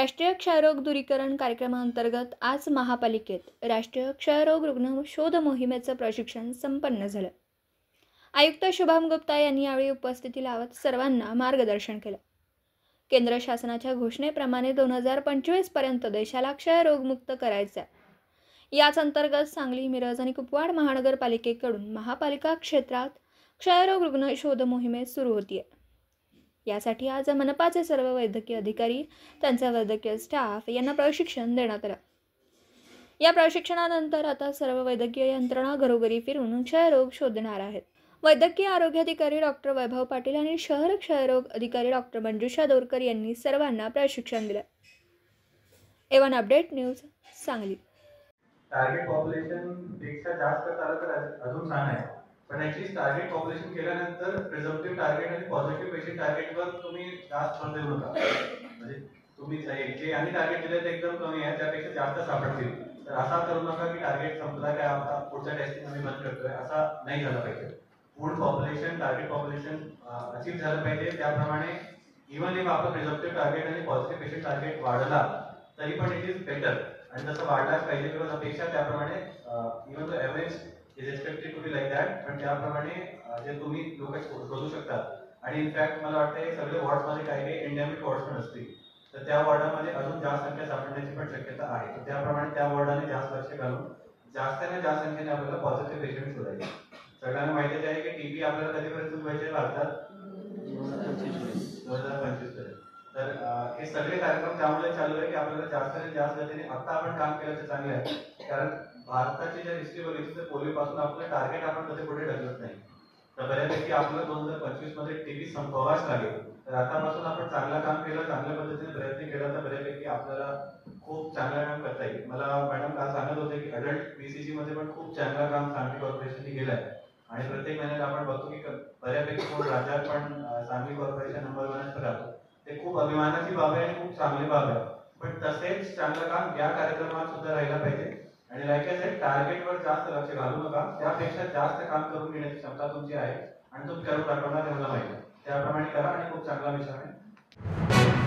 राष्ट्रीय क्षयरोग दूरीकरण कार्यक्रमांतर्गत आज महापालिकेत राष्ट्रीय क्षयरोग रुग्ण शोध मोहिमेचं प्रशिक्षण संपन्न झालं। आयुक्त शुभम गुप्ता यांनी यावेळी उपस्थिती लावत सर्वांना मार्गदर्शन केलं। केंद्र शासनाच्या घोषणेप्रमाणे 2025 पर्यंत देशाला क्षयरोगमुक्त करायचं आहे। याच अंतर्गत सांगली, मिरज आणि कुपवाड महानगरपालिकेकडून महापालिका क्षेत्रात क्षयरोग रुग्ण शोध मोहीम सुरू होतीये। यासाठी आज मनपाचे सर्व वैद्यकीय अधिकारी, त्यांचा वैद्यकीय स्टाफ यांना प्रशिक्षण देण्यात आलं। या प्रशिक्षणानंतर आता सर्व वैद्यकीय यंत्रणा घरोघरी फिरून क्षयरोग शोधणार आहेत। वैद्यकीय आरोग्य अधिकारी डॉक्टर वैभव पाटील आणि शहर क्षयरोग अधिकारी डॉक्टर मंजुषा दोरकर यांनी सर्वांना प्रशिक्षण दिलं। A one update news Sangli. Target population पेक्षा जास्त झालं तर अजून छान आहे, पण ॲक्च्युअली टार्गेट पॉप्युलेशन केल्यानंतर प्रिझम्पटिव्ह टार्गेट आणि पॉझिटिव्ह पेशंट टार्गेटवर तुम्ही जास्त भर देऊ नका। म्हणजे तुम्ही जे आणि टार्गेट दिले ते एकदम कमी आहे, त्यापेक्षा जास्त सापडतील, तर असा करू नका की टार्गेट संपला काय आता पुढच्या टेस्टिंग आम्ही बंद करतोय, असा नाही झालं पाहिजे। Food population target population achieve झालं पाहिजे। त्याप्रमाणे इव्हन इफ आपलं प्रिझम्पटिव्ह टार्गेट आणि पॉझिटिव्ह पेशंट टार्गेट वाढला तरी पण इट इज बेटर, आणि जसं वाढलाच पाहिजे बिकॉज अपेक्षा त्याप्रमाणे even the average is expected to be like that, पण त्याप्रमाणे जे तुम्ही लोक शोधू शकतात। आणि इनफॅक्ट मला वाटतं सगळे वॉर्ड्समध्ये काही काही एंडेमिक वॉर्ड्स पण असतील, तर त्या वॉर्डामध्ये अजून जास्त संख्या सापडण्याची पण शक्यता आहे, तर त्याप्रमाणे त्या वॉर्डाने जास्त लक्ष घालून जास्तीने जास्त संख्येने आपल्याला पॉझिटिव्ह पेशंट शोधायचे। सगळ्यांना माहितीच आहे की टीबी आपल्याला कधीपर्यंत व्हायचे भारतात 2025 पर्यंत, तर हे सगळे कार्यक्रम त्यामुळे चालू आहे की आपल्याला जास्त जास्त गतीने आता आपण काम केलं तर चांगलं आहे, कारण भारताची जर हिस्ट्री बघितली तर पोलिओपासून आपलं टार्गेट आपण कधी पुढे ढकलत नाही, तर बऱ्यापैकी आपलं 2025 मध्ये टीबी संपवाच लागेल। तर आतापासून आपण चांगलं काम केलं, चांगल्या पद्धतीने प्रयत्न केला तर बऱ्यापैकी आपल्याला खूप चांगलं काम करता येईल। मला मॅडम काल सांगत होते की अडल्ट बीसीजी मध्ये पण खूप चांगलं काम सांगली कॉर्पोरेशनने केलं आहे, आणि प्रत्येक महिन्यात आपण बघतो की बऱ्यापैकी कोण राज्यात पण सांगली कॉर्पोरेशन नंबर 1 राहतो, ते खूप अभिमानाची बाब आहे आणि खूप चांगली बाब आहे। पण तसेच चांगलं काम या कार्यक्रमात सुद्धा राहिलं पाहिजे, आणि लाईक आय सेड टार्गेटवर जास्त लक्ष घालू नका, त्यापेक्षा जास्त काम करून घेण्याची क्षमता तुमची आहे आणि तुम्ही करून दाखवणार हे मला माहिती आहे, त्याप्रमाणे करा आणि खूप चांगला विषय आहे।